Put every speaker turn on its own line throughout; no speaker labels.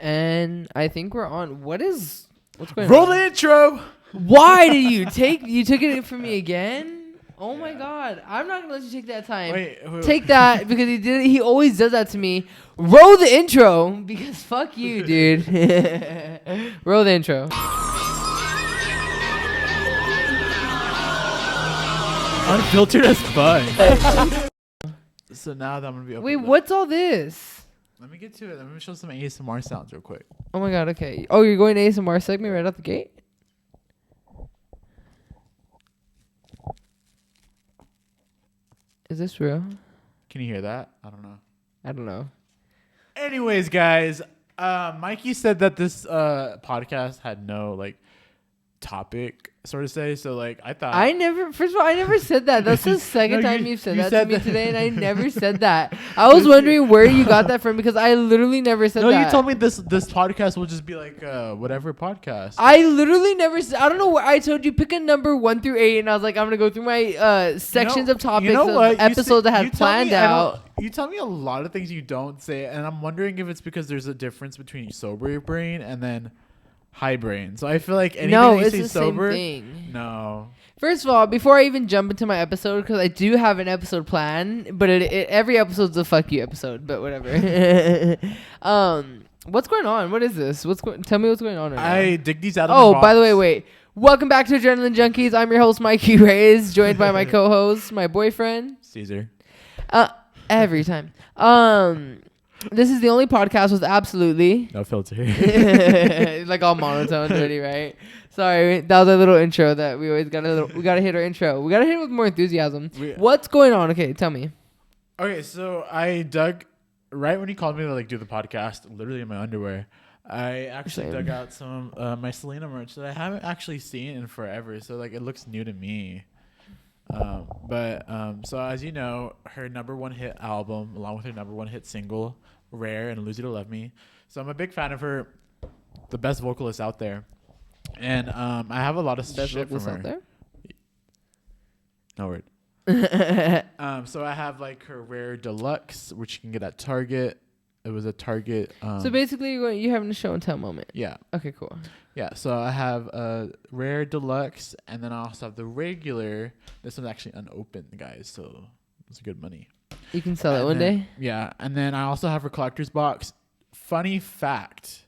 And I think we're on. What's going
Roll
on?
the intro.
Why did you took it from me again? Oh my god. I'm not gonna let you take that time.
Wait.
Take that because he always does that to me. Roll the intro because fuck you, dude. Roll the intro.
Unfiltered as fuck. So now that I'm gonna be open.
Wait, what's all this?
Let me get to it. Let me show some ASMR sounds real quick.
Oh my god, okay. Oh, you're going to ASMR segment right out the gate? Is this real?
Can you hear that? I don't know. Anyways, guys, Mikey said that this podcast had no like topic, sort of say. So like I thought
First of all, I never said that. That's the second time you've said that to me
that.
today, and I never said that. I was wondering where you got that from because I literally never said that.
No, you told me this podcast will just be like whatever podcast.
I literally never said. I don't know where I told you pick a number 1 through 8, and I was like, I'm gonna go through my sections of topics of episodes I had planned out.
You tell me a lot of things you don't say, and I'm wondering if it's because there's a difference between sober brain and then high brain. So I feel like anything you say sober.
Same thing.
No.
First of all, before I even jump into my episode, because I do have an episode plan, but every episode's a fuck you episode, but whatever. What's going on? What is this? Tell me what's going on right now.
I dig these out of the box.
By the way, wait. Welcome back to Adrenaline Junkies. I'm your host, Mikey Reyes, joined by my co-host, my boyfriend.
Caesar.
Every time. This is the only podcast with absolutely
No filter.
like all monotone, dirty, right? Sorry, that was a little intro that we always we gotta hit our intro. We gotta hit it with more enthusiasm. What's going on? Okay, tell me.
Okay, so I dug right when he called me to like do the podcast, literally in my underwear. I actually dug out some my Selena merch that I haven't actually seen in forever. So like it looks new to me. So as you know, her number 1 hit album, along with her number 1 hit single, Rare and Lose You to Love Me. So I'm a big fan of her, the best vocalist out there. And I have a lot of shit from her. Out there? No word. So I have like her Rare Deluxe, which you can get at Target. It was a Target.
So basically, you're having a show and tell moment.
Yeah.
Okay, cool.
Yeah, so I have a Rare Deluxe, and then I also have the regular. This one's actually unopened, guys, so it's good money.
You can sell it one day?
Yeah, and then I also have her collector's box. Fun fact.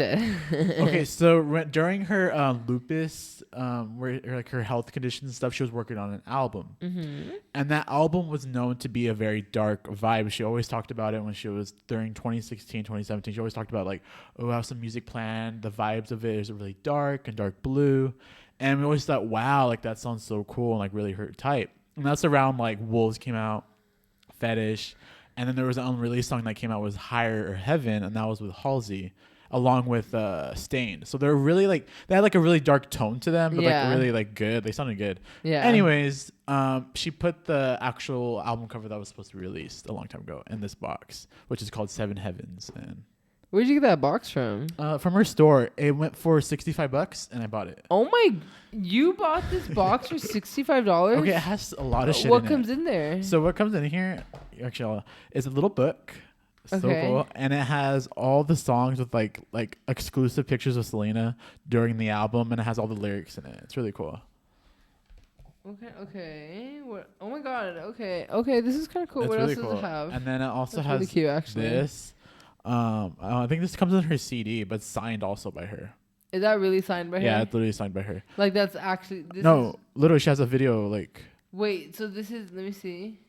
Okay, so during her lupus, where like her health conditions and stuff, she was working on an album. Mm-hmm. And that album was known to be a very dark vibe. She always talked about it when she was during 2016, 2017. She always talked about like, I have some music planned. The vibes of it is really dark and dark blue. And we always thought, wow, like that sounds so cool and like really her type. And that's around like Wolves came out, Fetish. And then there was an unreleased song that came out was Higher or Heaven. And that was with Halsey, along with Stained. So they're really like, they had like a really dark tone to them, but like really like good. They sounded good. Yeah. Anyways, she put the actual album cover that was supposed to be released a long time ago in this box, which is called Seven Heavens. And
where'd you get that box from?
From her store. It went for $65 and I bought it.
Oh my, you bought this box for $65?
Okay, it has a lot of shit
What comes in there?
So what comes in here, actually, is a little book. So cool. And it has all the songs with like exclusive pictures of Selena during the album, and it has all the lyrics in it. It's really cool.
Okay. What? Oh my god. Okay. This is kind of cool. What
really
else does it have?
And then it also has
really cute, actually.
This. I think this comes in her CD, but signed also by her.
Is that really signed by her?
Yeah, it's literally signed by her.
Like that's actually.
Literally, she has a video like.
Wait. So this is. Let me see.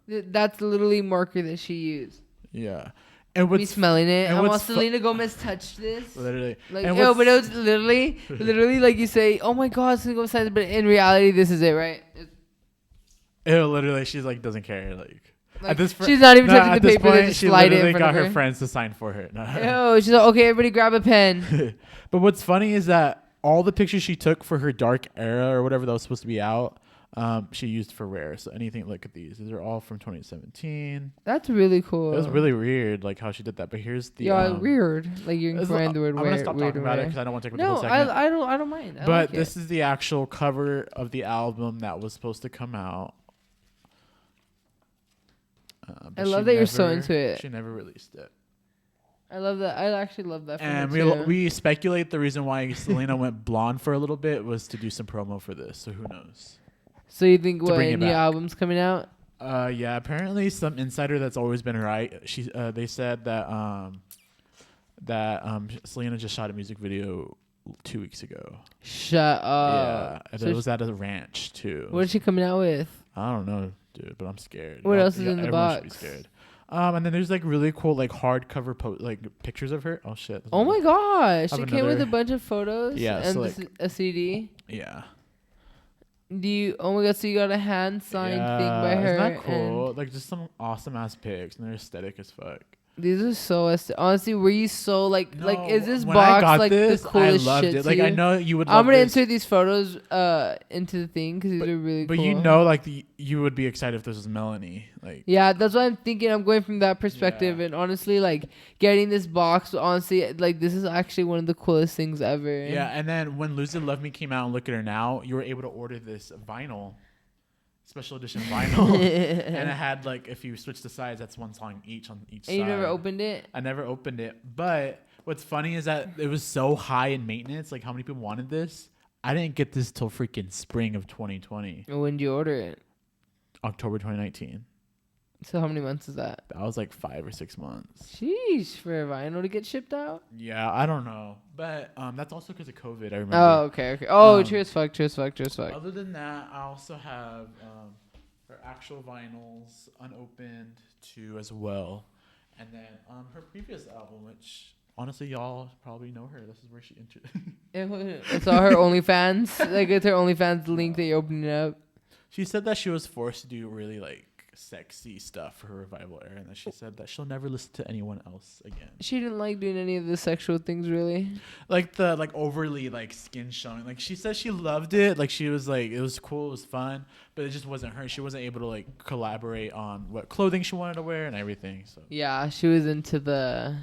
That's literally marker that she used.
Yeah. And what's
me smelling it. I want Selena Gomez touch this.
Literally.
Like, but it was literally like you say, oh my god, Selena Gomez, but in reality, this is it, right?
Literally, she's like, doesn't care. Like at this
she's not even touching the paper. They just slide it in front
got
of her.
Her friends to sign for her.
She's like, okay, everybody grab a pen.
But what's funny is that all the pictures she took for her dark era or whatever that was supposed to be out, she used for Rare. So anything, look at these. These are all from 2017.
That's really cool.
It was really weird, like how she did that. But here's the
weird. Like you're find the word.
I'm gonna stop talking about it because I don't want to take up the whole segment.
I don't mind.
But this is the actual cover of the album that was supposed to come out.
I love that you're so into it.
She never released it.
I love that. I actually love that.
And we speculate the reason why Selena went blonde for a little bit was to do some promo for this. So who knows?
So you think what new album's coming out?
Yeah. Apparently, some insider that's always been right. They said that Selena just shot a music video 2 weeks ago.
Shut up.
Yeah, so it was at a ranch too.
What is she coming out with?
I don't know, dude, but I'm scared.
What else is in the box?
Should be scared. And then there's like really cool like hardcover like pictures of her. Oh shit!
Oh my gosh! She came with a bunch of photos.
Yeah,
and
so
a CD.
Yeah.
Do you? Oh my god! So you got a hand signed thing by her.
Isn't that cool? Like just some awesome ass pics, and they're aesthetic as fuck.
These are so honestly. Were you so like
No,
like is this
when
box
I got
like
this,
the coolest
I loved
shit
it.
to
Like
you?
I know you would.
I'm gonna
this.
insert these photos into the thing because these are really
but
cool.
you know, like you would be excited if this was Melanie. Like
yeah, that's what I'm thinking. I'm going from that perspective, and honestly, like getting this box. Honestly, like this is actually one of the coolest things ever.
Yeah, and then when Lose It Love Me came out and Look at Her Now, you were able to order this vinyl. Special edition vinyl, and it had like if you switch the sides, that's one song each on each side.
And you never opened it?
I never opened it, but what's funny is that it was so high in maintenance. Like how many people wanted this? I didn't get this till freaking spring of 2020.
When did you order it?
October 2019.
So how many months is that?
That was like 5 or 6 months.
Sheesh, for a vinyl to get shipped out?
Yeah, I don't know, but that's also because of COVID. I remember.
Oh, okay. Oh, true as fuck.
Other than that, I also have her actual vinyls unopened too as well, and then her previous album, which honestly y'all probably know her. This is where she entered.
It's all her OnlyFans. Like it's her OnlyFans link that you're opening up.
She said that she was forced to do really like sexy stuff for her revival era, and that she said that she'll never listen to anyone else again.
She didn't like doing any of the sexual things, really.
Like the like overly like skin showing. Like she said she loved it. Like she was like it was cool, it was fun, but it just wasn't her. She wasn't able to like collaborate on what clothing she wanted to wear and everything. So
yeah, she was into the.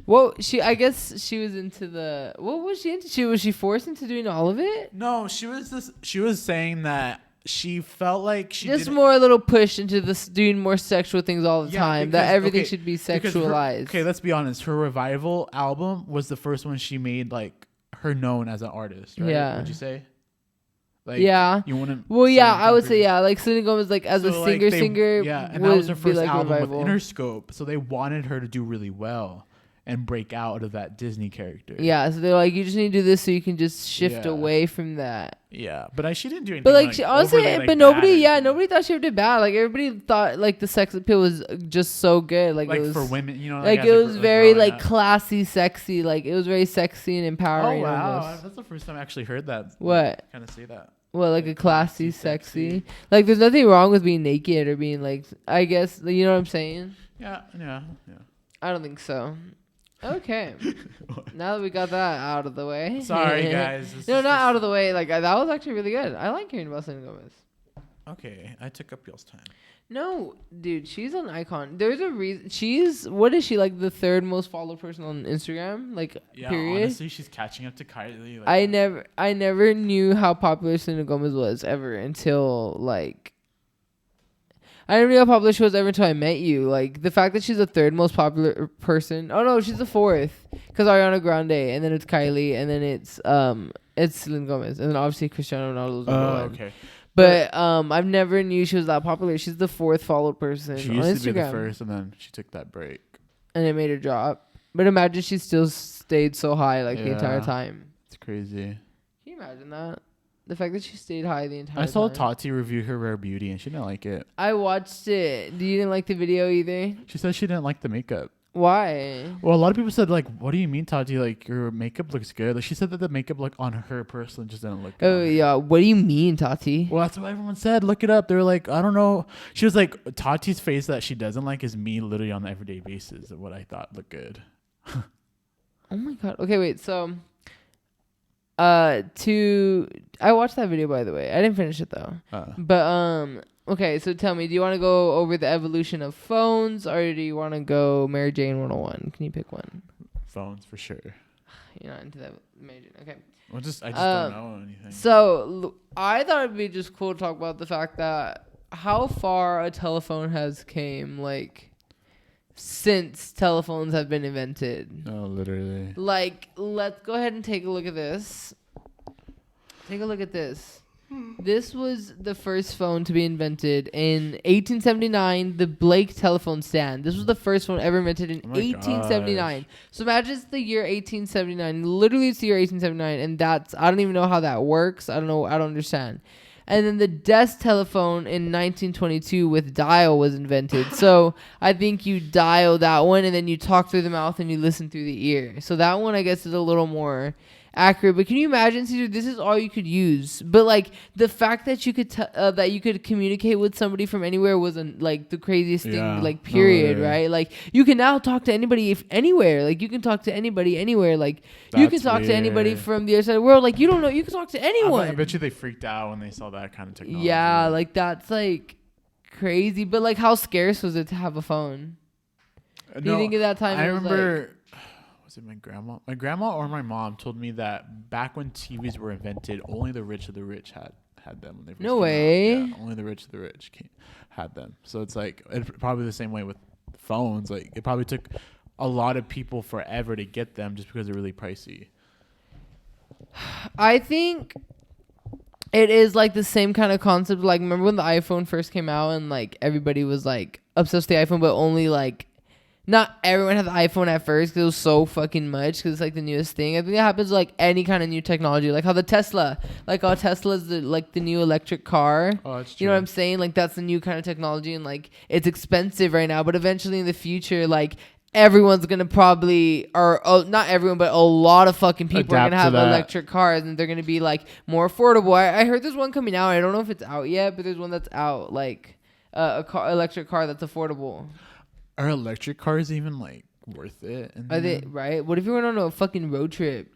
Well, I guess she was into the. What was she into? Was she forced into doing all of it?
No, she was saying that she felt like she
just more a little push into this doing more sexual things all the time.
Because,
that everything should be sexualized.
Okay, let's be honest. Her revival album was the first one she made like her known as an artist. Right?
Yeah.
Would you say?
Like, yeah.
You wouldn't.
Well, yeah, I would say yeah. Like Selena Gomez, like as a singer.
Yeah, and that was her first
like
album
revival.
with Interscope, so they wanted her to do really well and break out of that Disney character.
Yeah, so they're like, you just need to do this so you can just shift away from that.
Yeah, but she didn't do anything.
But like, she honestly,
overly,
but nobody thought she did bad. Like everybody thought like the sex appeal was just so good. Like it was
for women, you know,
like it was very like classy, sexy. Like it was very sexy and empowering.
Oh wow,
almost.
that's the first time I actually heard that.
What?
Kind of say that.
Well, like a classy, sexy. Like there's nothing wrong with being naked or being like. I guess you know what I'm saying.
Yeah.
I don't think so. Okay. Now that we got that out of the way.
Sorry, guys.
No, not out of the way. Like that was actually really good. I like hearing about Selena Gomez.
Okay, I took up y'all's time.
No, dude, she's an icon. There's a reason. What is she, like the third most followed person on Instagram? Like,
yeah,
period.
Honestly, she's catching up to Kylie. Like,
I never knew how popular Selena Gomez was ever until like. I never knew how popular she was ever until I met you. Like the fact that she's the third most popular person. Oh no, she's the fourth. Because Ariana Grande, and then it's Kylie, and then it's Selena Gomez, and then obviously Cristiano Ronaldo's number one.
Okay.
But I've never knew she was that popular. She's the fourth followed person
she
on
used
Instagram.
to be the first, and then she took that break.
And it made her drop. But imagine she still stayed so high like the entire time.
It's crazy.
Can you imagine that? The fact that she stayed high the entire time.
I saw Tati review her Rare Beauty, and she didn't like it.
I watched it. You didn't like the video either?
She said she didn't like the makeup.
Why?
Well, a lot of people said, like, what do you mean, Tati? Like, your makeup looks good. Like, she said that the makeup look on her personally just didn't look good.
Oh, yeah. What do you mean, Tati?
Well, that's what everyone said. Look it up. They were like, I don't know. She was like, Tati's face that she doesn't like is me literally on an everyday basis of what I thought looked good.
Oh, my God. Okay, wait. So, I watched that video, by the way. I didn't finish it, though. But, okay, so tell me, do you want to go over the evolution of phones, or do you want to go Mary Jane 101? Can you pick one?
Phones, for sure.
You're not into that, Mary Jane. Okay.
Well, I just don't know anything.
So, I thought it'd be just cool to talk about the fact that how far a telephone has came, like, since telephones have been invented.
Oh, literally.
Like, let's go ahead and take a look at this. Take a look at this. This was the first phone to be invented in 1879, the Blake telephone stand. This was the first phone ever invented in 1879. Gosh. So imagine it's the year 1879. Literally, it's the year 1879, and I don't even know how that works. I don't know. I don't understand. And then the desk telephone in 1922 with dial was invented. So I think you dial that one, and then you talk through the mouth and you listen through the ear. So that one, I guess, is a little more accurate. But can you imagine, Caesar, this is all you could use? But like the fact that you could that you could communicate with somebody from anywhere wasn't like the craziest thing, like period, right? Like you can now talk to anybody anywhere. Like you can talk to anybody anywhere. Like you can talk to anybody from the other side of the world. Like you don't know, you can talk to anyone.
I bet you they freaked out when they saw that kind of technology.
Yeah, like that's like crazy. But like how scarce was it to have a phone? Do you think at that time?
I remember. Was it my grandma? My grandma or my mom told me that back when TVs were invented, only the rich of the rich had them when they first
came out. Yeah,
only the rich of the rich had them. So it's like probably the same way with phones. Like it probably took a lot of people forever to get them just because they're really pricey.
I think it is like the same kind of concept. Like remember when the iPhone first came out and like everybody was like obsessed with the iPhone, but only like. Not everyone had the iPhone at first because it was so fucking much because it's like the newest thing. I think that happens with like any kind of new technology. Like how the Tesla, like how Tesla is the new electric car.
Oh, that's true.
You know what I'm saying? Like that's the new kind of technology and like it's expensive right now. But eventually in the future, like everyone's going to probably, not everyone, but a lot of fucking people are going to have electric cars and they're going to be like more affordable. I heard there's one coming out. I don't know if it's out yet, but there's one that's out like electric car that's affordable.
Are electric cars even like worth it?
Are they right? What if you went on a fucking road trip?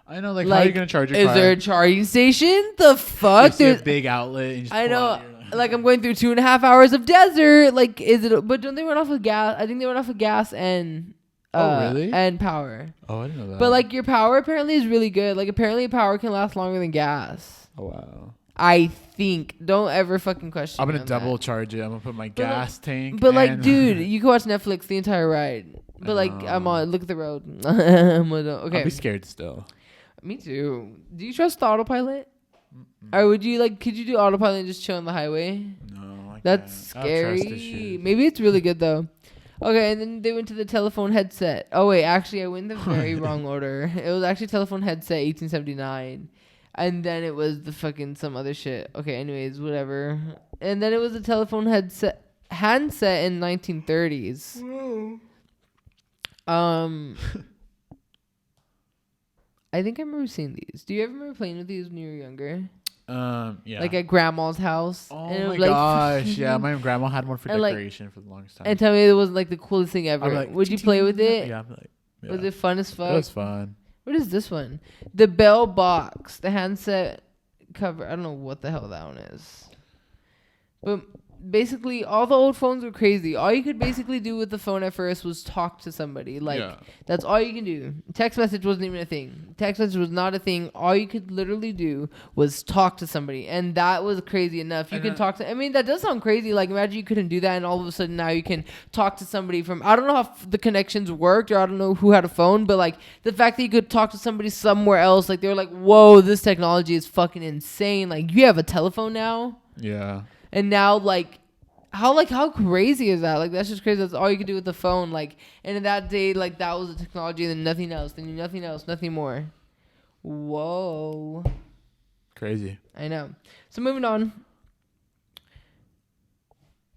I know, like how are you gonna charge your car?
Is there a charging station? The fuck?
There's a big outlet. And you just
I know. Like I'm going through 2.5 hours of desert. Like, is it? But don't they run off of gas? I think they run off of gas and.
Really?
And power.
Oh, I didn't know that.
But like your power apparently is really good. Like apparently power can last longer than gas.
Oh wow.
I think. Don't ever fucking question.
I'm gonna double charge it. I'm gonna put my gas tank.
But like, dude, you can watch Netflix the entire ride. But like, I'm on. Look at the road. Okay.
I'll be scared still.
Me too. Do you trust the autopilot? Or would you like? Could you do autopilot and just chill on the highway?
No,
that's scary. Maybe it's really good though. Okay, and then they went to the telephone headset. Oh wait, actually, I went in the very wrong order. It was actually telephone headset, 1879. And then it was the fucking some other shit. Okay, anyways, whatever. And then it was a telephone handset in 1930s. I think I remember seeing these. Do you ever remember playing with these when you were younger?
Yeah.
Like at grandma's house.
Oh my gosh, yeah. My grandma had one for decoration for the longest time.
And tell me it wasn't like the coolest thing ever.
Like,
would you play with it?
Yeah, I'm like, yeah.
Was it fun as fuck?
It was fun.
What is this one? The Bell box, the handset cover. I don't know what the hell that one is. But basically, all the old phones were crazy. All you could basically do with the phone at first was talk to somebody. Like, that's all you can do. Text message wasn't even a thing. Text message was not a thing. All you could literally do was talk to somebody. And that was crazy enough. You can talk to... I mean, that does sound crazy. Like, imagine you couldn't do that, and all of a sudden now you can talk to somebody from... I don't know how the connections worked, or I don't know who had a phone, but, like, the fact that you could talk to somebody somewhere else, like, they were like, whoa, this technology is fucking insane. Like, you have a telephone now?
Yeah.
And now, like, how crazy is that? Like, that's just crazy. That's all you could do with the phone. Like, and in that day, like, that was the technology, and then nothing else. Then nothing else, nothing more. Whoa.
Crazy.
I know. So moving on.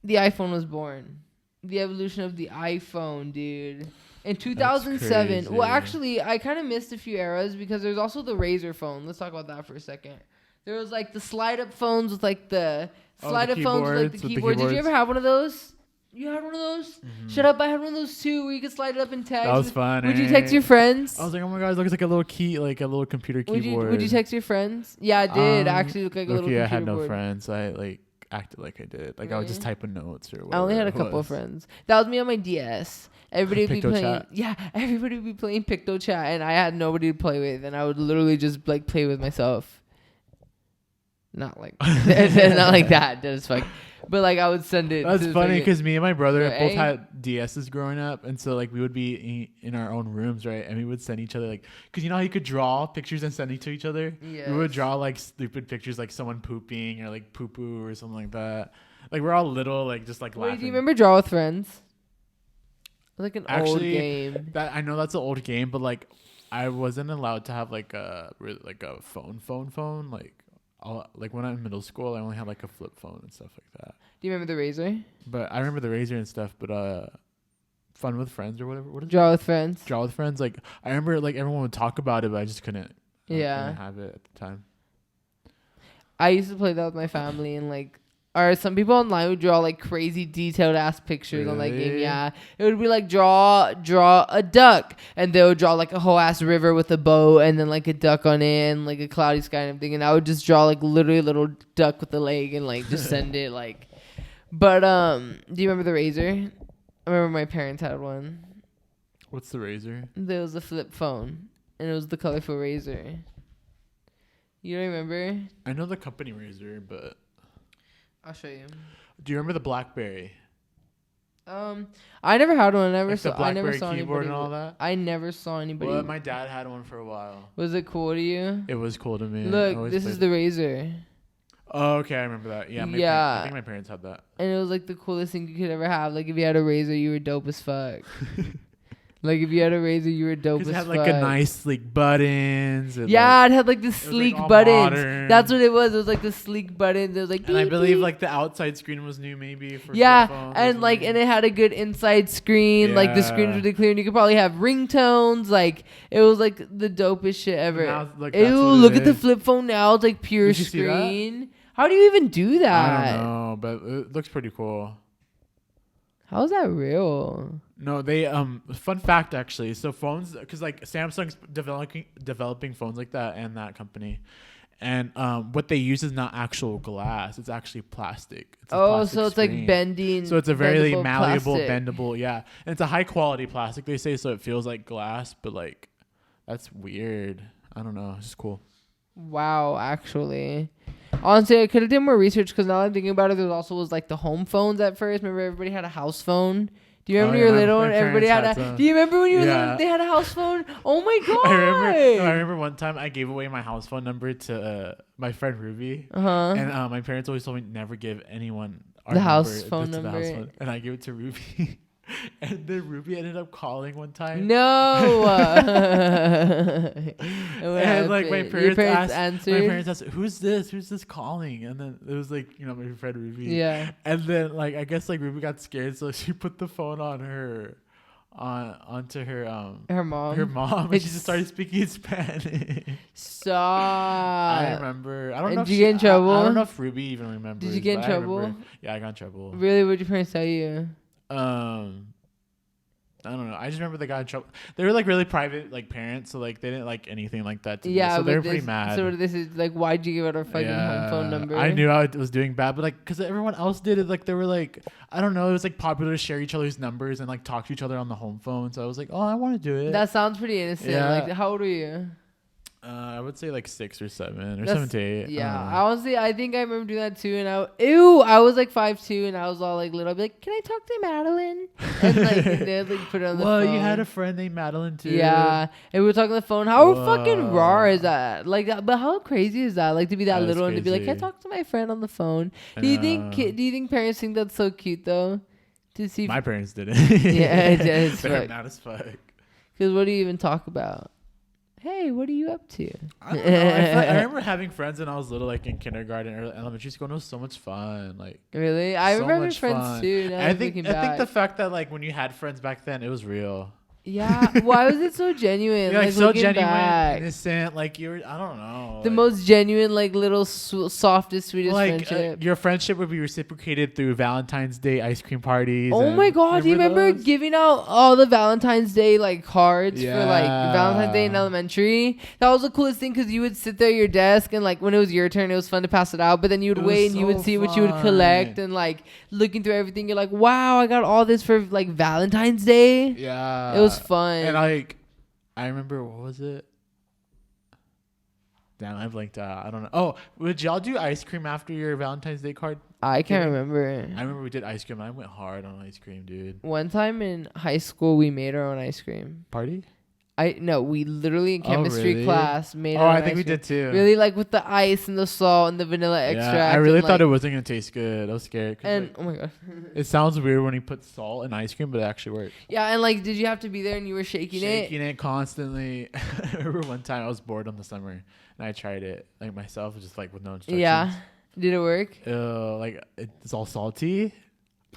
The iPhone was born. The evolution of the iPhone, dude. In 2007. Well, actually, I kind of missed a few eras because there's also the Razr phone. Let's talk about that for a second. There was, like, the slide-up phones with, like, the... Slide-up phones with, like, the keyboard. Did you ever have one of those? You had one of those? Mm-hmm. Shut up, I had one of those too, where you could slide it up and text.
That was fun.
Would you text your friends?
I was like, oh my god, it looks like a little key, like a little computer keyboard.
Would you text your friends? Yeah, it did actually look like a little computer
I had no
board.
friends. I, like, acted like I did. Like, I would just type in notes or whatever.
I only had a couple of friends. That was me on my DS. Everybody would be playing. Chat. Yeah, everybody would be playing PictoChat, and I had nobody to play with, and I would literally just, like, play with myself. Not like not like that. That is fuck. But like I would send it.
That's funny because me and my brother both
hey.
had DSs growing up, and so like we would be in our own rooms, right? And we would send each other like, because you know how you could draw pictures and send it to each other.
Yes.
We would draw like stupid pictures, like someone pooping or like poo poo or something like that. Like we're all little, like just like laughing.
Wait, do you remember Draw with Friends? Like an old
Actually,
game.
that I know that's an old game, but like I wasn't allowed to have like a phone. Like when I'm in middle school, I only had like a flip phone and stuff like that.
Do you remember the Razor?
But I remember the Razor and stuff. But Fun with Friends or whatever. What is
Draw with Friends.
Draw with Friends. Like I remember, like everyone would talk about it, but I just couldn't.
Yeah.
Couldn't have it at the time.
I used to play that with my family, and like, or some people online would draw like crazy detailed ass pictures on that game.
Really?
Yeah, it would be like draw a duck, and they would draw like a whole ass river with a boat, and then like a duck on it, and like a cloudy sky and everything. And I would just draw like literally a little duck with a leg, and like just send it like. But do you remember the Razor? I remember my parents had one.
What's the Razor?
There was a flip phone, and it was the colorful Razor. You don't remember?
I know the company Razor, but
I'll show you.
do you remember the BlackBerry?
I never had one.
Like the
I never
BlackBerry
saw
keyboard
anybody.
and all that?
I never saw anybody.
Well, my dad had one for a while.
Was it cool to you?
It was cool to me. I
Look,
always
this is
played-
the Razor,
Oh, okay, I remember that. Yeah,
Yeah.
I think my parents had that.
and it was like the coolest thing you could ever have. Like if you had a Razor, you were dope as fuck. Like if you had a Razor, you were dope as
Because it
fuck.
had like a nice sleek buttons. And
Yeah,
like,
it had like the
like,
sleek
all
buttons.
modern.
That's what it was. It was like the sleek buttons. It was like.
and I
beep,
believe
beep.
like the outside screen was new, maybe for
Yeah,
flip phones or
and like,
something.
and it had a good inside screen. Like the screen was
Yeah.
really clear, and you could probably have ringtones. Like it was like the dopest shit ever.
Now, like, that's
Ew!
what it
Look at the
is.
flip phone now. It's like pure
Did you see that?
screen. How do you even do that?
I don't know, but it looks pretty cool.
How is that real?
No, they fun fact actually. So phones, because like Samsung's developing phones like that, and that company, and what they use is not actual glass; it's actually plastic. It's a plastic
So it's
screen.
like bending.
So it's a very
bendable
malleable,
plastic.
bendable, yeah, and it's a high quality plastic. They say, so it feels like glass, but like that's weird. I don't know. It's just cool.
Wow, actually. Honestly, I could have done more research because now that I'm thinking about it, there also was like the home phones at first. Remember, everybody had a house phone. Do you remember when you were little
my
and everybody had
parents
a?
had some.
Do you remember when you were
Yeah.
little? They had a house phone. Oh my god!
I remember one time I gave away my house phone number to my friend Ruby, and my parents always told me never give anyone our
The
number,
house phone
to the house
number.
phone. And I gave it to Ruby, and then Ruby ended up calling one time.
No.
And like my
Your
parents
answered.
asked, "Who's this calling?" And then it was like, my friend Ruby.
Yeah.
And then like I guess like Ruby got scared, so she put the phone on her, onto her
Her mom.
and she just started speaking Spanish.
Stop.
I remember. I don't
And
know. If
did you get in
I don't
trouble?
know if Ruby even remembers.
Did you get in
but I
trouble?
remember- Yeah, I got in trouble.
Really? What did your parents tell you?
I don't know. I just remember they got in trouble. They were like really private, like parents, so like they didn't like anything like that to me.
Yeah,
So they
but
were pretty mad.
So this is like, why'd you give out our fucking home phone number?
I knew I was doing bad, but like, because everyone else did it, like they were like, I don't know, it was like popular to share each other's numbers and like talk to each other on the home phone. So I was like, oh, I want to do it.
That sounds pretty innocent.
Yeah.
Like, how old were you?
I would say like 6 or 7 or
That's-
7 to 8.
Yeah,
I don't know.
honestly, I think I remember doing that too. And I was like 5'2", and I was all like little. I'd be like, "Can I talk to Madeline?" And like they'd like put it on the
Well,
phone.
you had a friend named Madeline too.
Yeah, and we were talking on the phone. How
Whoa.
fucking raw is that? Like, but how crazy is that? Like to be that
That is
little and to be like, "Can I
crazy.
talk to my friend on the phone?"
I
Do you
know.
think parents think that's so cute though? To see,
My parents didn't.
Yeah, it is,
They're
fuck.
mad as fuck.
because what do you even talk about? Hey, what are you up to?
I don't know. I remember having friends when I was little, like in kindergarten or elementary school, and it was so much fun. Like,
Really? I
so
remember having
much
friends
fun.
too. Now
I
I'm
think
thinking
the
back.
fact that like when you had friends back then, it was real.
Yeah. Why was it so genuine?
Yeah, like so
looking
genuine,
back,
innocent. Like you were, I don't know.
the
like,
most genuine, like little softest, sweetest friendship.
your friendship would be reciprocated through Valentine's Day ice cream parties.
Oh
and-
my god, do you remember
those?
giving out all the Valentine's Day like cards for like
Yeah.
Valentine's Day in elementary? That was the coolest thing because you would sit there at your desk and like when it was your turn, it was fun to pass it out. But then you would
It
wait
was
and you would
so
see what you would collect
fun.
and like looking through everything. You're like, wow, I got all this for like Valentine's Day.
Yeah,
It was fun.
And like, I remember what was it? Damn, I blinked out. I don't know. Oh, would y'all do ice cream after your Valentine's Day card?
I can't remember.
I remember we did ice cream. And I went hard on ice cream, dude.
One time in high school, we made our own ice cream.
Party?
We literally in chemistry class made.
Oh, I think we did too.
Really, like with the ice and the salt and the vanilla extract.
I really thought it wasn't gonna taste good. I was scared.
And
like,
oh my god,
it sounds weird when you put salt in ice cream, but it actually worked.
Yeah, and like, did you have to be there and you were shaking
it constantly? I remember one time I was bored in the summer and I tried it like myself, just like with no instructions.
Yeah, did it work?
Like it's all salty.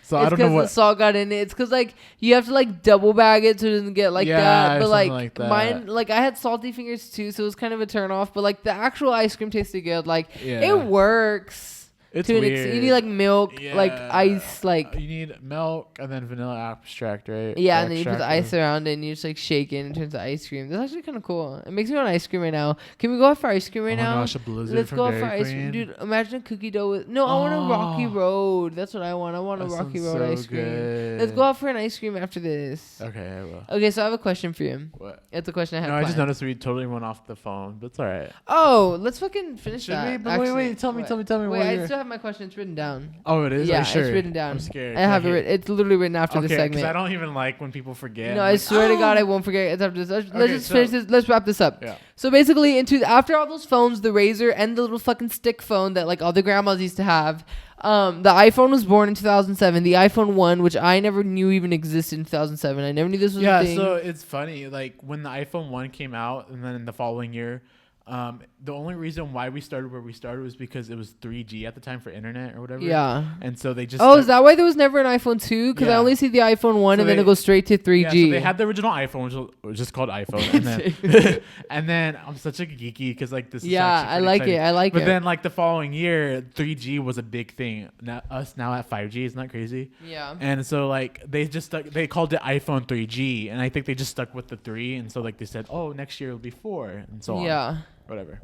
So
it's
I don't know what
the salt got in it. It's because like you have to like double bag it so it doesn't get like that. But like
that.
Mine, like I had salty fingers too, so it was kind of a turn off. But like the actual ice cream tasted good. Like it works.
It's weird.
You need like milk, like ice, like
you need milk and then vanilla extract, right?
Yeah, and then you put the ice around it and you just like shake it and it turns to ice cream. That's actually kind of cool. It makes me want ice cream right now. Can we go out for ice cream right now?
Oh my gosh, a blizzard.
Let's go out
Dairy
for ice cream, dude. Imagine a cookie dough with I want a Rocky Road. That's what I want. I want a Rocky Road ice cream.
Good.
Let's go out for an ice cream after this.
Okay, I will.
Okay, so I have a question for you.
What?
It's a question I have.
No, I just noticed we totally went off the phone, but it's all right.
Oh, let's fucking finish
Should
that.
we? But wait, tell me.
Wait, I still have my question. It's written down.
Oh, it is?
Yeah,
sure?
it's written down.
I'm scared.
I have it written. It's literally written after the segment.
Because I don't even like when people forget.
No, I swear to God, I won't forget. It's after this. Let's just finish this. Let's wrap this up.
Yeah.
So basically, after all those phones, the Razor and the little fucking stick phone that like all the grandmas used to have, the iPhone was born in 2007. The iPhone 1, which I never knew even existed in 2007. I never knew this was a thing.
Yeah, so it's funny. Like when the iPhone 1 came out, and then in the following year. The only reason why we started where we started was because it was 3G at the time for internet or whatever.
Yeah.
And so they just.
Oh, is that why there was never an iPhone 2? Because I only see the iPhone 1 and then it goes straight to 3G.
Yeah, so they had the original iPhone, which was just called iPhone. And then, and then I'm such a geeky because like this.
Yeah, I like it. I like it.
But then like the following year, 3G was a big thing. Now at 5G, isn't that crazy?
Yeah.
And so like they called it iPhone 3G, and I think they just stuck with the 3, and so like they said, oh, next year it'll be 4, and so on.
Yeah.
Whatever.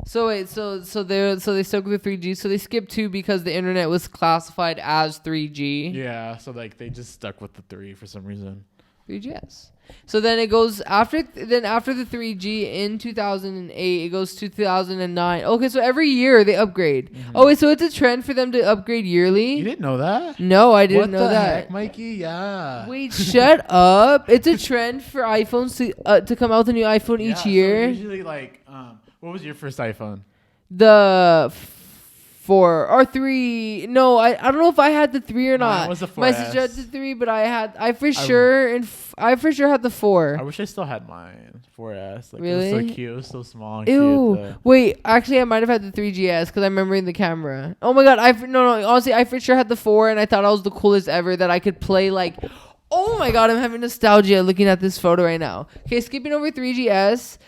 So wait, so they stuck with the 3G. So they skipped 2 because the internet was classified as 3G.
Yeah, so like they just stuck with the 3 for some reason.
3GS. So then it goes after the 3G in 2008. It goes to 2009. Okay, so every year they upgrade. Mm-hmm. Oh wait, so it's a trend for them to upgrade yearly.
You didn't know that?
No, I didn't know that. What the
heck, Mikey? Yeah.
Wait, shut up! It's a trend for iPhones to come out with a new iPhone each year.
So usually, like, what was your first iPhone?
The 4 or 3. No, I don't know if I had the 3 or not.
Mine was the 4S.
My sister had the 3, but I for sure had the 4.
I wish I still had mine. 4S. Like,
really?
It was so cute. It was so small. And
ew.
Cute,
wait, actually, I might have had the 3GS because I'm remembering the camera. Oh my god, no. Honestly, I for sure had the 4, and I thought I was the coolest ever that I could play like. Oh my god, I'm having nostalgia looking at this photo right now. Okay, skipping over 3GS,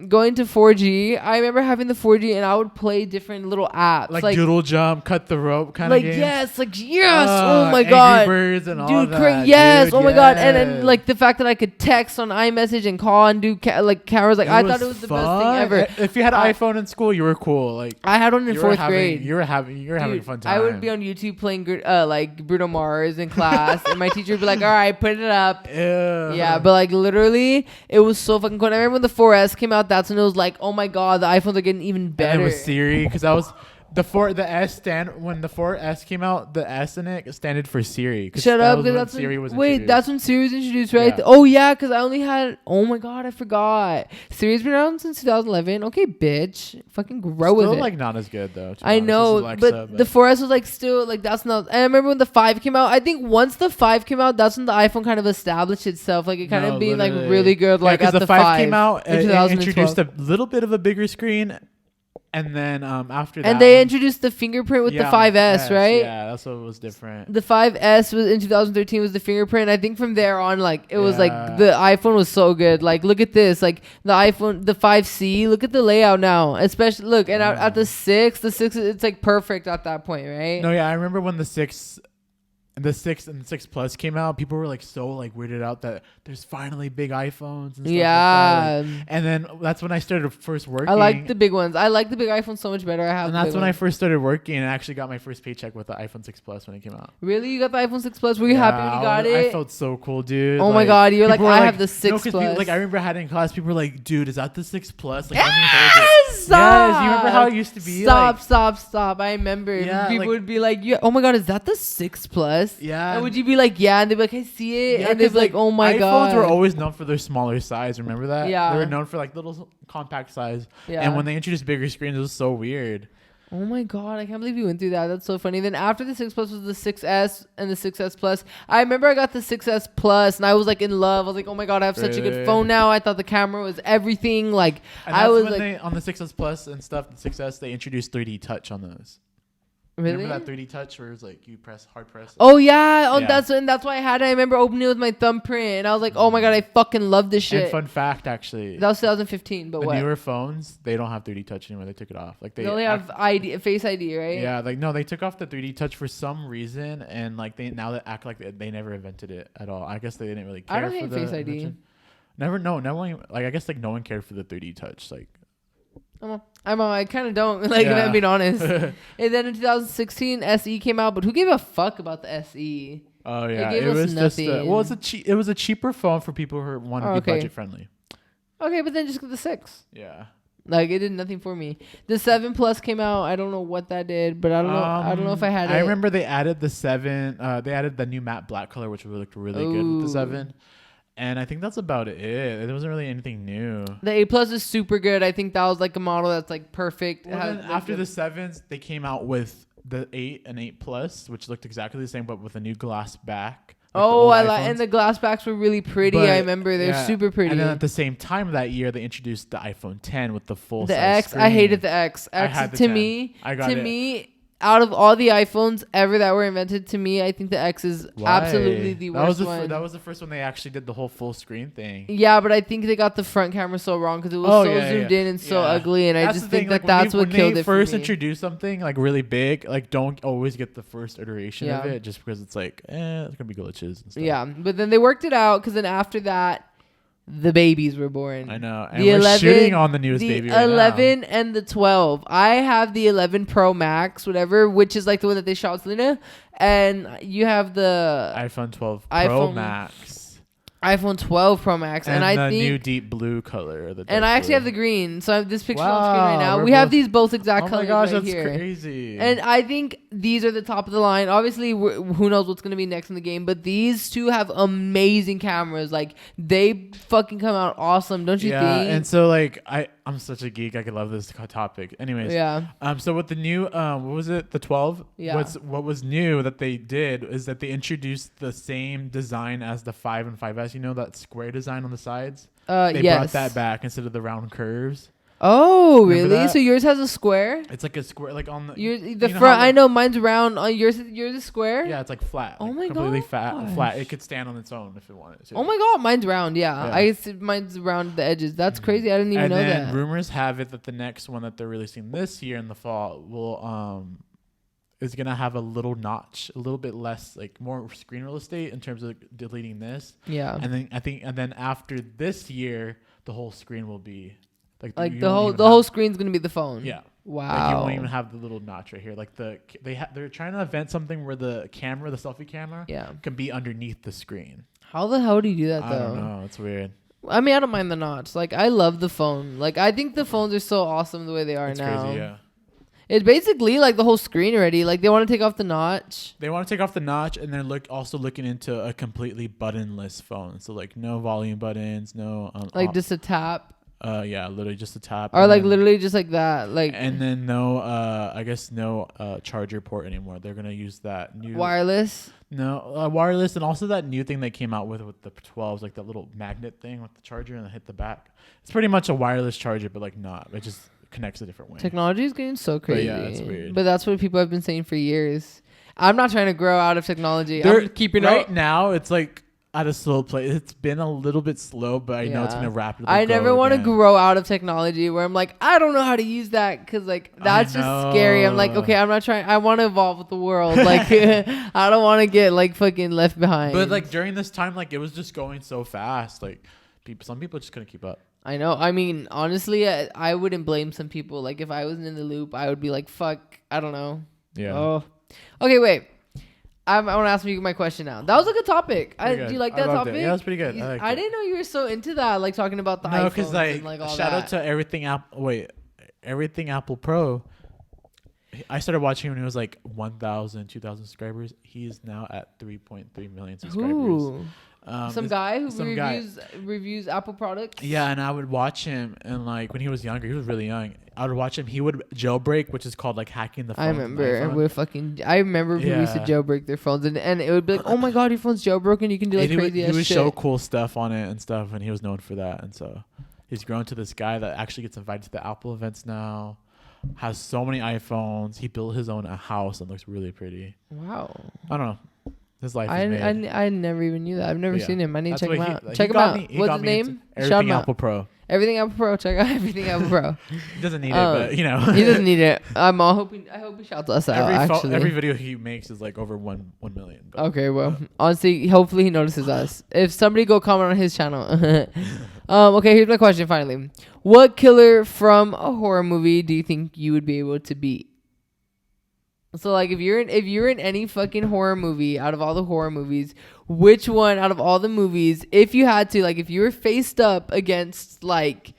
going to 4G. I remember having the 4G and I would play different little apps.
Like Doodle Jump, Cut the Rope kind of games.
Yes. Oh my god.
Angry Birds and all that.
Yes,
dude,
oh my god. And then like the fact that I could text on iMessage and call and do cameras. Like I thought it was the best thing ever.
If you had an iPhone in school, you were cool. Like
I had one in 4th grade.
You were having a fun time.
I would be on YouTube playing like Bruno Mars in class and my teacher would be like, all right, put it up. Ew. Yeah, but like literally, it was so fucking cool. And I remember when the 4S came out. That's when it was like, oh my god, the iPhones are getting even better.
And it was Siri because that was the S stand when the 4S came out. The S in it stood for Siri.
Shut up, because that's
Siri was
introduced. Wait, that's when Siri was introduced, right?
Yeah.
Oh yeah, because I only had. Oh my god, I forgot. Siri's been around since 2011. Okay, bitch, fucking grow with it.
Still like not as good though.
I know, Alexa, but the 4S was like still like that's not. And I remember when the 5 came out. I think once the 5 came out, that's when the iPhone kind of established itself. Like it kind of being like really good. Like at the 5
came out, it introduced a little bit of a bigger screen. And then after that,
and they introduced the fingerprint with the 5S, right?
Yeah, that's what was different.
The 5S was in 2013 was the fingerprint. I think from there on, like it was like the iPhone was so good. Like look at this, like the iPhone, the 5C. Look at the layout now, especially look and at the 6, it's like perfect at that point, right?
No, yeah, I remember when the 6 and the 6 Plus came out, people were like so like weirded out that there's finally big iPhones and stuff like that. Like, and then that's when I started first working.
I like the big ones. I like the big iPhone so much better.
And that's when I first started working and I actually got my first paycheck with the iPhone 6 Plus when it came out.
Really? You got the iPhone 6 Plus? Were you happy when you got it?
I felt so cool, dude.
Oh my god, you're like, I have the 6 Plus.
People, like I remember I had it in class, people were like, dude, is that the 6 Plus? Like,
yes!
Yes, you remember how it used to be?
Stop. I remember.
Yeah,
people would be like, oh my god, is that the 6 Plus?
Yeah.
And would you be like, yeah? And they'd be like, I see it.
Yeah,
and they'd be like, oh my god.
iPhones were always known for their smaller size. Remember that?
Yeah.
They were known for like little compact size.
Yeah.
And when they introduced bigger screens, it was so weird.
Oh my god, I can't believe you went through that. That's so funny. Then after the 6 Plus was the 6S and the 6S Plus. I remember I got the 6S Plus and I was like in love. I was like, oh my god, I have such a good phone now. I thought the camera was everything. Like,
and I was like, on the 6S Plus and stuff, the 6S, they introduced 3D touch on those.
Really?
Remember that 3D touch where it was like you hard press?
Oh yeah. That's why I had it. I remember opening it with my thumbprint and I was like, oh my god, I fucking love this shit.
And fun fact, actually,
that was 2015. But
the
what?
newer phones, they don't have 3D touch anymore. They took it off. Like
they only have Face ID, right?
Yeah, like no, they took off the 3D touch for some reason, and like they act like they never invented it at all. I guess they didn't really care.
I don't think Face ID.
Invention. No one, like I guess like no one cared for the 3D touch. Like,
I kind of don't if I'm being honest. And then in 2016, SE came out, but who gave a fuck about the SE?
Oh yeah, it was nothing. It was a cheaper phone for people who want to be budget friendly.
Okay, but then just get the 6.
Yeah.
Like, it did nothing for me. The 7 Plus came out. I don't know what that did, but I don't know. I don't know if I had it.
I remember they added the 7. They added the new matte black color, which looked really good with the 7. And I think that's about it. There wasn't really anything new.
The 8 Plus is super good. I think that was like a model that's like perfect.
Well, then after the 7s, they came out with the 8 and 8 Plus, which looked exactly the same, but with a new glass back.
Like and the glass backs were really pretty. I remember they're super pretty.
And then at the same time that year, they introduced the iPhone 10 with the full
the
size
X.
screen.
I hated the X. To me, out of all the iPhones ever that were invented, to me, I think the X is absolutely the worst one.
That was the first one they actually did the whole full screen thing.
Yeah, but I think they got the front camera so wrong because it was zoomed in and so ugly, and I just think that's what killed it for me. When they first
introduce something like really big, like don't always get the first iteration of it just because it's like, it's gonna be glitches and stuff.
Yeah, but then they worked it out because then after that, the babies were born.
I know. And we're shooting on the newest baby right now.
The 11 and the 12. I have the 11 Pro Max, whatever, which is like the one that they shot with Selena. And you have the
iPhone 12 Pro Max.
iPhone 12 Pro Max. And I think
new deep blue color.
And I actually have the green. So I have this picture on screen right now. We have these both exact colors right here. Oh my gosh, that's
crazy.
And I think these are the top of the line. Obviously, who knows what's going to be next in the game. But these two have amazing cameras. Like, they fucking come out awesome. Don't you think?
Yeah, and so like, I'm such a geek. I could love this topic. Anyways.
Yeah.
So with the new, what was it? The 12?
Yeah.
What was new that they did is that they introduced the same design as the 5 and 5S. You know that square design on the sides? They brought that back instead of the round curves.
Oh, really? So yours has a square?
It's like a square, like on
the front. I know mine's round. Yours is square.
Yeah, it's like flat.
Oh my god,
completely flat. It could stand on its own if it wanted to.
Oh my god, mine's round. Yeah. I said mine's around the edges. That's crazy. I didn't even know that.
And then rumors have it that the next one that they're releasing this year in the fall will is gonna have a little notch, a little bit less, like more screen real estate in terms of deleting this.
Yeah.
And then after this year, the whole screen will be.
Like the whole screen's gonna be the phone.
Yeah.
Wow.
Like you won't even have the little notch right here. Like they're trying to invent something where the selfie camera, can be underneath the screen.
How the hell do you do that though?
I don't know. It's weird.
I mean, I don't mind the notch. Like, I love the phone. Like, I think the phones are so awesome the way they are now.
Crazy, yeah.
It's basically like the whole screen already. Like, they want to take off the notch.
They want to take off the notch, and they're also looking into a completely buttonless phone. So like no volume buttons, no
just a tap.
Yeah, literally just a tap.
Or like literally just like that. Like,
and then no I guess no charger port anymore. They're gonna use that new
wireless.
No, wireless, and also that new thing they came out with the 12s, like that little magnet thing with the charger and hit the back. It's pretty much a wireless charger, but like not. It just connects a different way.
Technology is getting so crazy.
But yeah, it's weird.
But that's what people have been saying for years. I'm not trying to grow out of technology. I'm keeping
right now. It's like at a slow pace. It's been a little bit slow, but I know it's gonna rapidly.
I never want to grow out of technology where I'm like, I don't know how to use that because like that's just scary. I'm like, okay, I'm not trying. I want to evolve with the world. Like, I don't want to get like fucking left behind.
But like during this time, like it was just going so fast. Like some people just couldn't keep up.
I know. I mean, honestly, I wouldn't blame some people. Like if I wasn't in the loop, I would be like, fuck, I don't know.
Yeah.
Oh. Okay, wait. I want to ask you my question now. That was a good topic. Do you like that topic?
Yeah, that was pretty good.
I didn't know you were so into that, like talking about the iPhones. No, because like all
shout out to Everything Apple Pro. I started watching him when he was like 1,000, 2,000 subscribers. He is now at 3.3 million subscribers.
Ooh. Some guy who reviews Apple products.
Yeah, and I would watch him, and like when he was younger, he was really young. I would watch him. He would jailbreak, which is called like hacking the phone.
I remember, and I remember people used to jailbreak their phones, and it would be like, oh my god, your phone's jailbroken. You can do like crazy ass shit. He would show
cool stuff on it and stuff, and he was known for that. And so he's grown to this guy that actually gets invited to the Apple events now. Has so many iPhones. He built his own house and looks really pretty.
Wow.
I don't know. His life is made.
I never even knew that. I've never seen him. I need to check him out. Check him out. What's his name?
Everything Apple Pro.
Everything Apple Pro. Check out Everything Apple Pro.
He doesn't need it, but you know.
He doesn't need it. I hope he shouts us out. Actually,
every video he makes is like over 1 million. But,
okay, well, honestly, hopefully he notices us. If somebody go comment on his channel. Okay, here's my question. Finally, what killer from a horror movie do you think you would be able to beat? So like if you're in any fucking horror movie out of all the horror movies, which one out of all the movies, if you had to, like if you were faced up against like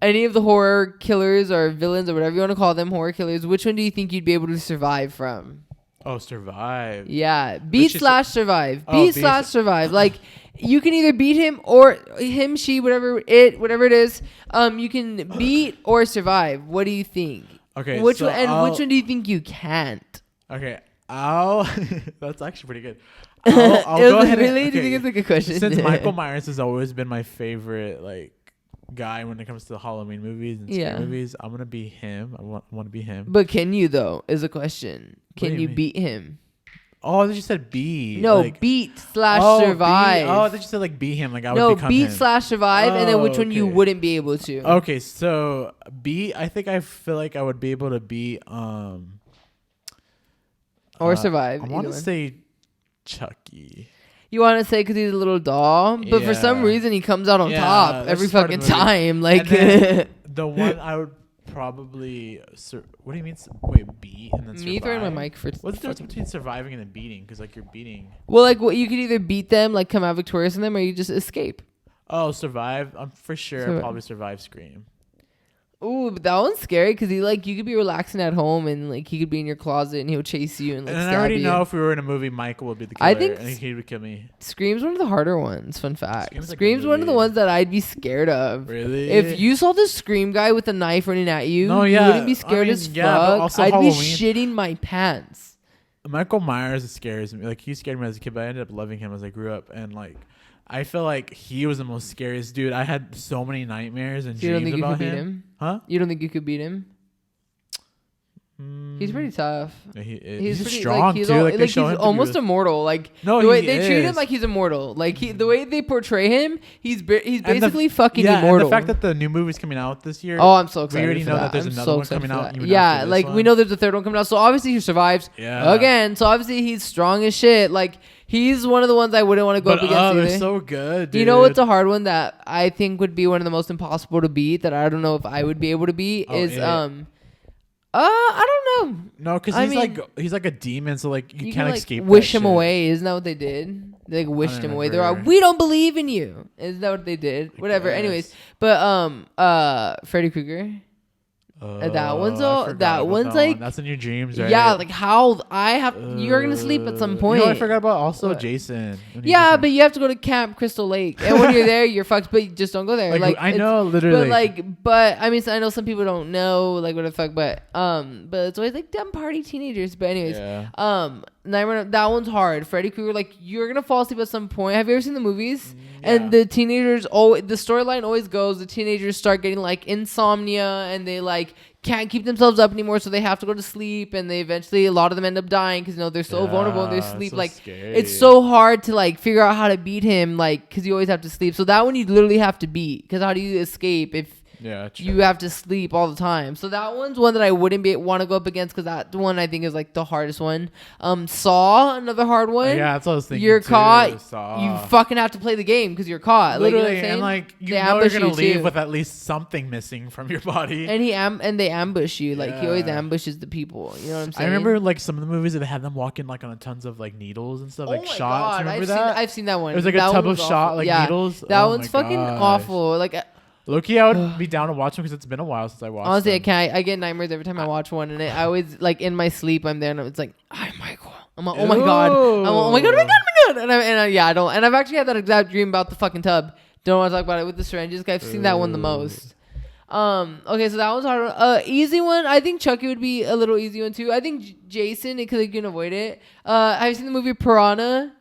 any of the horror killers or villains or whatever you want to call them, horror killers, which one do you think you'd be able to survive from?
Oh, survive.
Yeah, beat/survive. Beat/survive. Like you can either beat him or him, she, whatever it is. You can beat or survive. What do you think?
Okay,
which one do you think you can't?
Okay, that's actually pretty good. I'll go ahead.
Really? Do you think it's a good question?
Since Michael Myers has always been my favorite like guy when it comes to the Halloween movies and scary movies, I'm gonna be him. I want to be him.
But can you though? Is a question. Can you beat him?
Oh, I thought you said be.
No, like, beat/survive.
Oh, I thought you said like be him. Like I would become him.
No, beat/survive, and then which one you wouldn't be able to.
Okay, so beat. I think I feel like I would be able to beat.
Or survive.
I want to say Chucky.
You want to say because he's a little doll, but for some reason he comes out on top every fucking time. Like
the one I would probably. What do you mean? Wait, beat and then survive? Me throwing my mic for. What's the difference between surviving and then beating? Because like you're beating.
Well, like you could either beat them, like come out victorious in them, or you just escape.
Oh, survive! I'm for sure. I'd probably survive Scream.
Ooh, but that one's scary because you could be relaxing at home and like he could be in your closet and he'll chase you and like stab you.
I already know if we were in a movie, Michael would be the killer. I think he would kill me.
Scream's one of the harder ones. Fun fact. Scream's one of the ones that I'd be scared of.
Really?
If you saw the Scream guy with a knife running at you, you wouldn't be scared as fuck. I'd be shitting my pants.
Michael Myers scares me. Like he scared me as a kid, but I ended up loving him as I grew up, and like. I feel like he was the most scariest dude. I had so many nightmares and dreams about him. You don't think you could beat him? Huh?
You don't think you could beat him? He's pretty tough.
He's strong too.
Like he's almost immortal. Like the way they treat him, like he's immortal. Like the way they portray him, he's basically fucking immortal.
And the fact that the new movie's coming out this year.
Oh, I'm so excited.
We already know that there's another one coming out.
Yeah, like we know there's a third one coming out. So obviously he survives.
Yeah.
Again, so obviously he's strong as shit. Like he's one of the ones I wouldn't want to go up against. Oh,
they're so good. Dude.
You know what's a hard one that I think would be one of the most impossible to beat that I don't know if I would be able to beat is I don't know.
No, because he's like a demon, so like you can't escape.
Wish him away. Isn't that what they did? They like wished him away. They're like, we don't believe in you. Isn't that what they did? Whatever. Anyways, but Freddy Krueger. That one's like
that's in your dreams, right?
Yeah, like how you're gonna sleep at some point.
You know, I forgot about also Jason.
Yeah, but you have to go to Camp Crystal Lake, and when you're there, you're fucked. But just don't go there. Like
I know, literally.
But I mean, I know some people don't know like what the fuck, but it's always like dumb party teenagers. But anyways, Nightmare, that one's hard. Freddy Krueger, like you're gonna fall asleep at some point. Have you ever seen the movies? And the teenagers, the storyline always goes, the teenagers start getting like insomnia and they like can't keep themselves up anymore, so they have to go to sleep, and they eventually, a lot of them end up dying because they're so vulnerable in their sleep.
So
like
scary.
It's so hard to like figure out how to beat him, like because you always have to sleep. So that one you literally have to beat, because how do you escape if you have to sleep all the time? So that one's one that I wouldn't want to go up against, because that one I think is like the hardest one. Saw, another hard one.
Yeah, that's what I was thinking.
You're caught.
Saw.
You fucking have to play the game because you're caught.
Literally,
like, you know
and like
they
you're gonna leave
too.
with at least something missing from your body.
And they ambush you. Like he always ambushes the people. You know what I'm saying?
I remember like some of the movies that they had them walking like on tons of like needles and stuff, like shots.
God.
Remember that?
I've seen that one.
It was like
that
a tub of shot like needles.
That one's fucking awful. Like.
Low-key, I would be down to watch them because it's been a while since I watched
Honestly,
them.
I get nightmares every time I watch one, and I always like in my sleep I'm there and it's like, hi Michael. I'm like, oh my god. I'm like, oh my god, oh my god, oh my god. I don't. And I've actually had that exact dream about the fucking tub. Don't want to talk about it with the syringes. I've seen that one the most. Okay, so that one's hard. Easy one. I think Chucky would be a little easy one too. I think Jason, because you can avoid it. Have you seen the movie Piranha?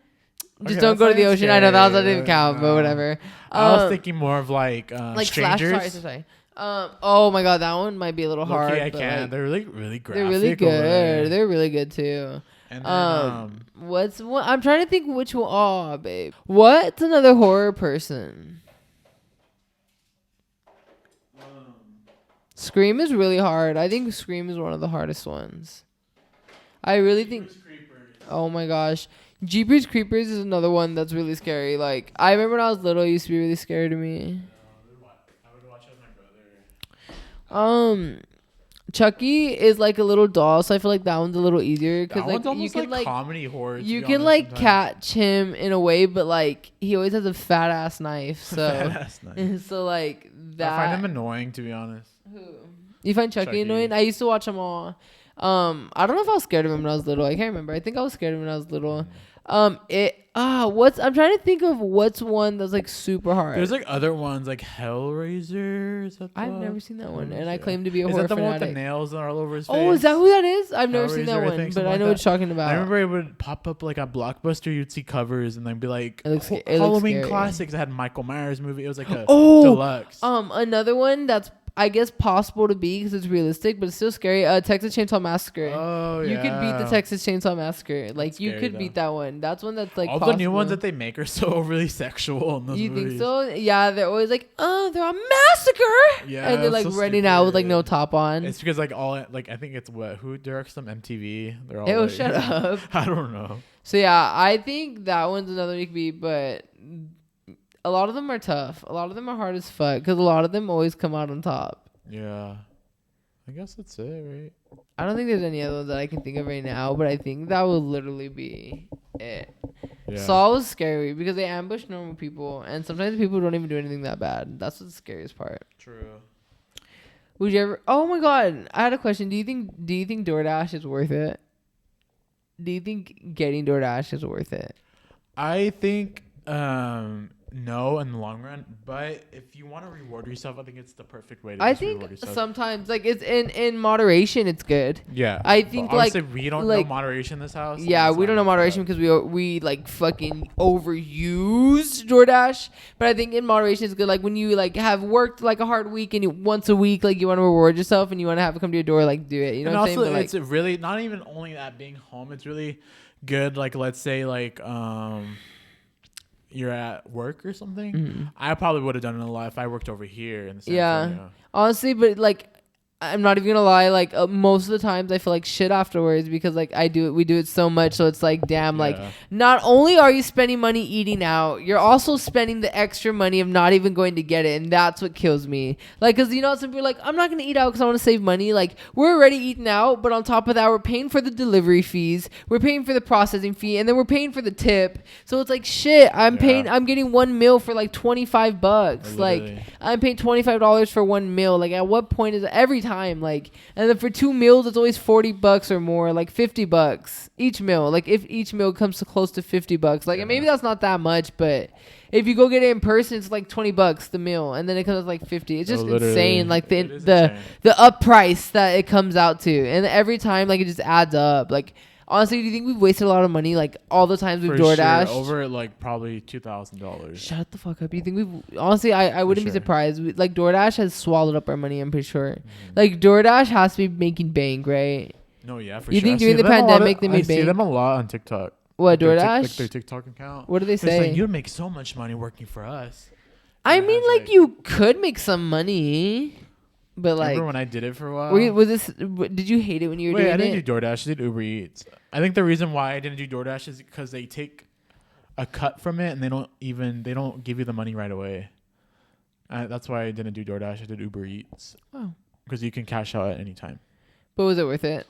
Just don't go to the ocean. Scary. I know that doesn't count, but whatever.
I was thinking more of like Strangers.
Sorry. Oh my god, that one might be a little hard.
I can. Like, they're really graphic.
They're really good. They're really good too.
And then,
what's one? I'm trying to think which one. Oh, babe. What's another horror person? Scream is really hard. I think Scream is one of the hardest ones. I really think. Oh my gosh. Jeepers Creepers is another one that's really scary. Like, I remember when I was little, it used to be really scary to me.
I would watch it with my brother.
Chucky is like a little doll, so I feel like that one's a little easier because like
you can like comedy horror.
You can like sometimes catch him in a way, but like he always has a fat ass knife. So so like that.
I find him annoying, to be honest.
Who? You find Chucky annoying? I used to watch them all. I don't know if I was scared of him when I was little. I can't remember. I think I was scared of him when I was little. I'm trying to think of what's one that's like super hard.
There's like other ones like Hellraiser.
I've never seen that one, and I claim to be a horror fanatic.
Is that the one with the nails all over his face?
Oh, is that who that is? I've never seen that one, but I know what you're talking about.
I remember it would pop up like on Blockbuster. You'd see covers and then be like
it
Halloween classics. It had Michael Myers movie. It was like a deluxe.
Another one that's I guess possible to be because it's realistic, but it's still scary. Texas Chainsaw Massacre.
Oh, yeah.
You could beat the Texas Chainsaw Massacre. Like, you could beat that one. That's one that's like
all possible. The new ones that they make are so overly sexual in those movies. You think so?
Yeah, they're always like, oh, they're a massacre. Yeah, and they're like so running out with like no top on.
It's because like all like I think it's who directs them, MTV. They're all like,
shut up.
I don't know.
So yeah, I think that one's another you could beat, but a lot of them are tough. A lot of them are hard as fuck because a lot of them always come out on top.
Yeah. I guess that's it, right?
I don't think there's any other ones that I can think of right now, but I think that would literally be it. Yeah. Saw was scary because they ambush normal people, and sometimes people don't even do anything that bad. That's the scariest part.
True.
Would you ever... Oh my god, I had a question. Do you think DoorDash is worth it? Do you think getting DoorDash is worth it?
I think... no, in the long run, but if you want to reward yourself, I think it's the perfect way to reward yourself. Sometimes
like it's in moderation, it's good.
Yeah,
I think like
we don't know moderation in this house.
Yeah, we don't know moderation because we like fucking overuse DoorDash. But I think in moderation it's good. Like when you like have worked like a hard week and once a week like you want to reward yourself and you want to have it come to your door, like do it. You know what I'm saying?
And also, it's really not even only that being home. It's really good. Like let's say like you're at work or something. Mm-hmm. I probably would have done it a lot if I worked over here in the San Antonio.
Honestly, but like I'm not even gonna lie, like most of the times I feel like shit afterwards because like we do it so much, so it's like damn, like not only are you spending money eating out, you're also spending the extra money of not even going to get it, and that's what kills me. Like, cause you know some people are like, I'm not gonna eat out because I want to save money. Like we're already eating out, but on top of that, we're paying for the delivery fees, we're paying for the processing fee, and then we're paying for the tip. So it's like shit. I'm getting one meal for like $25. Literally. Like I'm paying $25 for one meal. Like at what point is it every time? Like, and then for 2 meals it's always $40 or more, like $50 each meal. Like if each meal comes to close to $50, like and maybe that's not that much, but if you go get it in person it's like $20 the meal, and then it comes to like $50. It's just insane, like the up price that it comes out to, and every time like it just adds up. Like Honestly, do you think we've wasted a lot of money? Like all the times we've
For sure,
DoorDashed?
over like probably $2,000.
Shut the fuck up. Do you think we've honestly? I wouldn't be surprised. Like DoorDash has swallowed up our money. I'm pretty sure. Like DoorDash has to be making bank, right?
No, yeah, for
You
sure.
think during the pandemic they made bank?
I see them a lot on TikTok.
What, DoorDash?
Like their TikTok account.
What do they
They're
say?
saying, you'd make so much money working for us.
I mean, like you could make some money, but like.
Remember when I did it for a while?
Did you hate it when you were doing it?
I didn't do DoorDash. I did Uber Eats. I think the reason why I didn't do DoorDash is because they take a cut from it and they don't give you the money right away. That's why I didn't do DoorDash. I did Uber Eats. Oh. Because you can cash out at any time.
But was it worth it?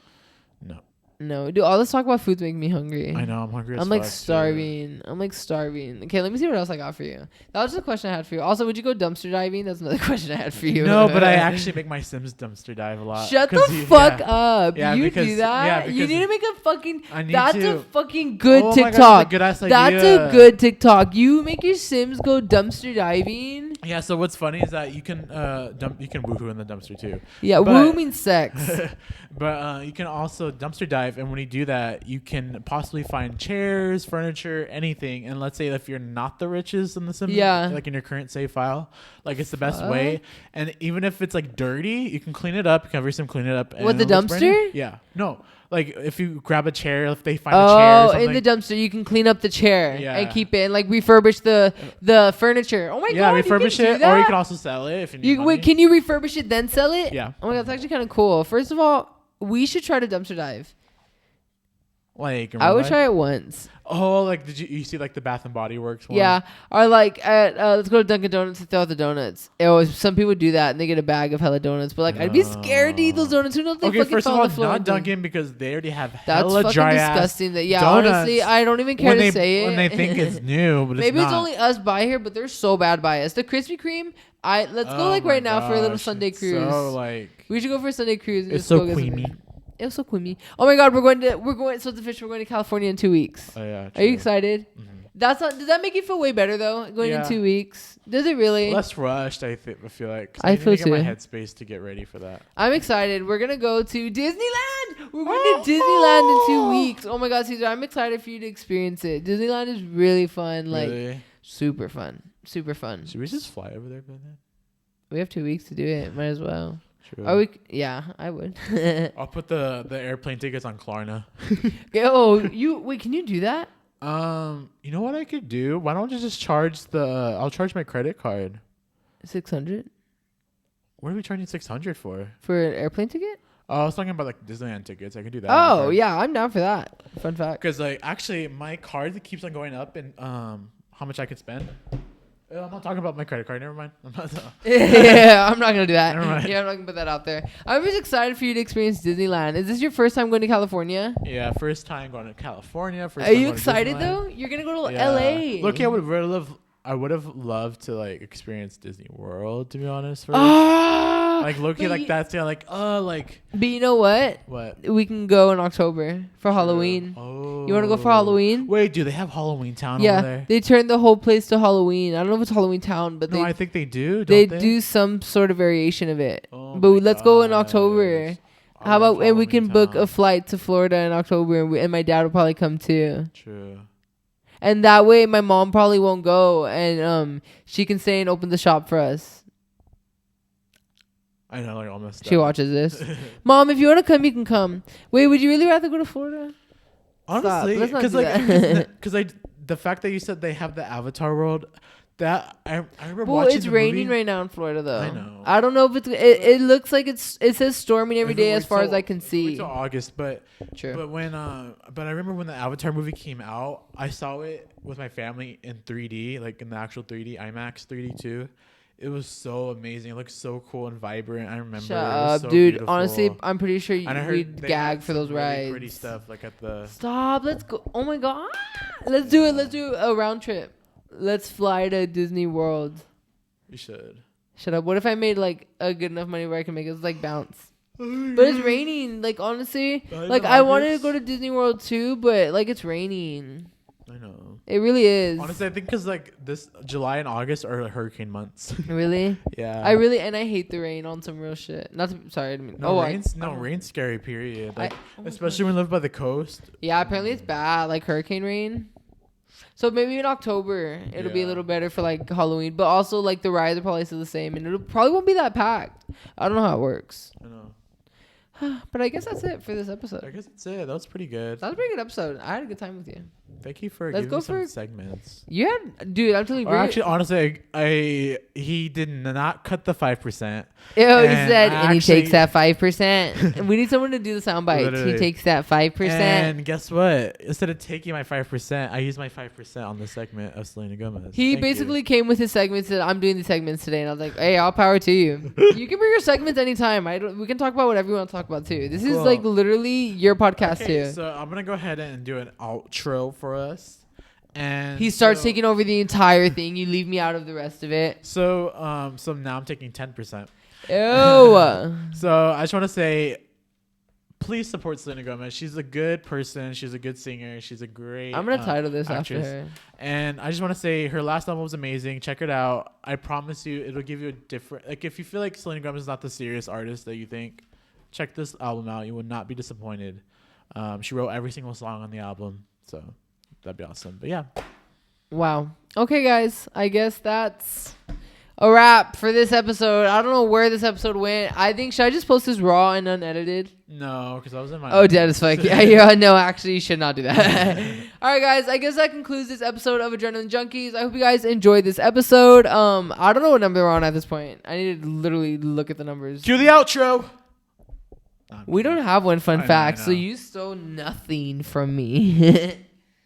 No, dude, all this talk about food's making me hungry.
I know, I'm hungry as
I'm like starving. I'm like starving. Okay, let me see what else I got for you. That was just a question I had for you. Also, would you go dumpster diving? That's another question I had for you.
No, but I actually make my Sims dumpster dive a lot.
Shut the fuck up. Yeah, you do that? Yeah, you need to make a fucking... That's a fucking good TikTok.
That's
a good TikTok. You make your Sims go dumpster diving?
Yeah, so what's funny is that you can woohoo in the dumpster too.
Yeah, woo means sex.
But you can also dumpster dive, and when you do that, you can possibly find chairs, furniture, anything. And let's say if you're not the richest in the sim, like in your current save file, like it's the best way. And even if it's like dirty, you can clean it up. You can have your sim clean it up.
What, the dumpster?
Yeah. No. Like if you grab a chair, if they find a chair or something.
In the dumpster, you can clean up the chair and keep it and like refurbish the furniture. Oh my god!
Yeah, refurbish it, or you can also sell it if you need money.
Wait, can you refurbish it then sell it?
Yeah.
Oh my god, that's actually kind of cool. First of all, we should try to dumpster dive.
Like
I would try it once.
Oh, like did you see like the Bath and Body Works one?
Yeah, or like at let's go to Dunkin' Donuts and throw out the donuts. Some people do that and they get a bag of hella donuts. But like I'd be scared to eat those donuts. Who knows if they fucking
first of
fall
all,
on the floor?
not Dunkin' because they already have
that's
hella
fucking
dry
disgusting.
Donuts
honestly, I don't even care to say it.
When they think it's new, but
maybe
it's
only us by here, but they're so bad by us. The Krispy Kreme. Let's go like right now for a little Sunday cruise.
So like
we should go for a Sunday cruise. And
it's so creamy.
It was so creamy. Oh my god, we're going so the fish. We're going to California in 2 weeks.
Oh yeah.
True. Are you excited? Mm-hmm. Does that make you feel way better though? Going in 2 weeks. Does it really?
Less rushed, I feel like.
I feel too.
Get my headspace to get ready for that.
I'm excited. We're gonna go to Disneyland. We're going to Disneyland in 2 weeks. Oh my god, Caesar, I'm excited for you to experience it. Disneyland is really fun. Like super fun. Super fun.
Should we just fly over there by then?
We have 2 weeks to do it. Might as well.
True.
Are we? Yeah, I would.
I'll put the airplane tickets on Klarna.
Can you do that?
You know what I could do? Why don't you just charge I'll charge my credit card.
600.
What are we charging 600 for?
For an airplane ticket?
Oh, I was talking about like Disneyland tickets. I could do that.
Oh yeah, I'm down for that. Fun fact.
Because like actually, my card keeps on going up and how much I could spend. I'm not talking about my credit card. Never mind. I'm not
gonna do that.
Never mind.
Yeah, I'm not gonna put that out there. I'm just excited for you to experience Disneyland. Is this your first time going to California?
Yeah, first time going to California.
Are you excited though? You're gonna go to LA.
Look, I would have loved to like experience Disney World, to be honest. Like Loki, like that's like like.
But you know what?
What?
We can go in October for Halloween.
Oh.
You want to go for Halloween?
Wait, do they have Halloween Town over there?
They turned the whole place to Halloween. I don't know if it's Halloween Town, but
I think they do.
They do some sort of variation of it.
Oh
but let's go in October. How about and we can book a flight to Florida in October, and my dad will probably come too.
True.
And that way, my mom probably won't go, and she can stay and open the shop for us.
I know, like almost.
She watches this. Mom, if you want to come, you can come. Wait, would you really rather go to Florida?
Honestly, because the fact that you said they have the Avatar world, that I remember watching.
Well, it's raining right now in Florida, though.
I know.
I don't know if it looks like it says storming every day as far as I can see.
Until August, but
true.
But I remember when the Avatar movie came out, I saw it with my family in 3D, like in the actual 3D IMAX 3D too. It was so amazing. It looked so cool and vibrant. I remember.
Shut up, dude. Beautiful. Honestly, I'm pretty sure we'd gag for those rides.
Really pretty stuff, like at the.
Stop. Let's go. Oh my god. Let's do it. Let's do a round trip. Let's fly to Disney World.
We should.
Shut up. What if I made like a good enough money where I can make it like bounce? But it's raining. Like honestly, like I wanted to go to Disney World too, but like it's raining.
I know.
It really is.
Honestly, I think because like this July and August are like hurricane months.
Really?
Yeah.
I hate the rain on some real shit. Sorry, I didn't mean.
Rain's scary. Period. Like,
oh
especially when you live by the coast.
Yeah, apparently it's bad, like hurricane rain. So maybe in October it'll be a little better for like Halloween, but also like the rides are probably still the same, and it probably won't be that packed. I don't know how it works.
I know.
But I guess that's it for this episode.
I guess that's it. That was pretty good.
That was a pretty good episode. I had a good time with you.
Thank you for giving me some segments.
Dude, I'm telling you.
Actually, honestly, he did not cut the 5%.
Ew, he said, and he takes that 5%. We need someone to do the sound bites. He takes that 5%.
And guess what? Instead of taking my 5%, I used my 5% on the segment of Selena Gomez.
He basically came with his segments and said, I'm doing these segments today. And I was like, hey, all power to you. You can bring your segments anytime. We can talk about whatever you want to talk about too. This is like literally your podcast too.
So I'm going to go ahead and do an outro for us. And
he starts taking over the entire thing. You leave me out of the rest of it.
So now I'm taking 10%.
Ew.
So I just want to say, please support Selena Gomez. She's a good person. She's a good singer. She's a great
I'm going to title this
actress.
after her.
And I just want to say her last album was amazing. Check it out. I promise you it'll give you a different... Like, if you feel like Selena Gomez is not the serious artist that you think, check this album out. You will not be disappointed. She wrote every single song on the album. So that'd be awesome. But yeah.
Wow. Okay, guys. I guess that's a wrap for this episode. I don't know where this episode went. I think, should I just post this raw and unedited?
No, because I was in my...
Oh, dead as fuck. Yeah, no, actually, you should not do that. All right, guys. I guess that concludes this episode of Adrenaline Junkies. I hope you guys enjoyed this episode. I don't know what number we're on at this point. I need to literally look at the numbers.
Cue the outro.
We don't have one fun fact, so you stole nothing from me.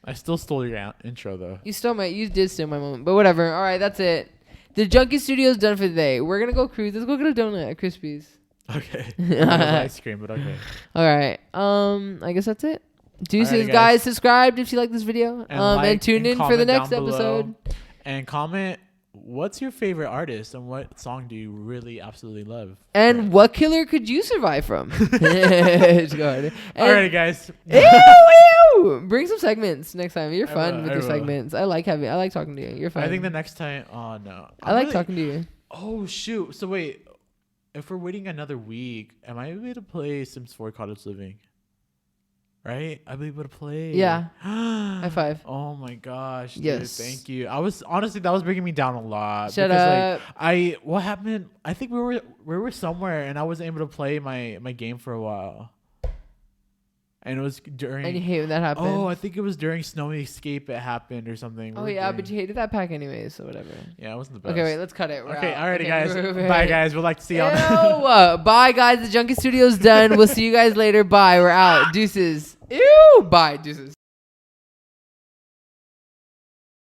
I still stole your intro, though.
You did steal my moment, but whatever. All right, that's it. The Junkie Studio is done for the day. We're gonna go cruise. Let's go get a donut at Crispy's.
Okay. Ice cream, but okay.
All right. I guess that's it. Deuces, guys. Subscribe if you like this video. And tune in for the next episode.
And comment, what's your favorite artist and what song do you really absolutely love?
And what killer could you survive from? Just go ahead.
Alrighty, guys.
Ew. Bring some segments next time. You're fun with your segments. I like talking to you. You're fun.
I think the next time. Oh no.
I like talking to you.
Oh shoot. So wait, if we're waiting another week, am I able to play Sims 4 Cottage Living? Right? I'll be able to play.
Yeah. High five.
Oh my gosh.
Yes.
Dude, thank you. I was honestly, that was bringing me down a lot.
Shut up.
Like, what happened? I think we were somewhere and I wasn't able to play my game for a while. And it was during...
And you hate when that happened.
Oh, I think it was during Snowy Escape it happened or something.
Oh, yeah, but you hated that pack anyways, so whatever.
Yeah, it wasn't the best.
Okay, wait, let's cut it.
Okay, alrighty, guys. Bye, guys. We'd like to see you
on... Bye, guys. The Junkie Studio's done. We'll see you guys later. Bye. We're out. Deuces. Ew. Bye. Deuces.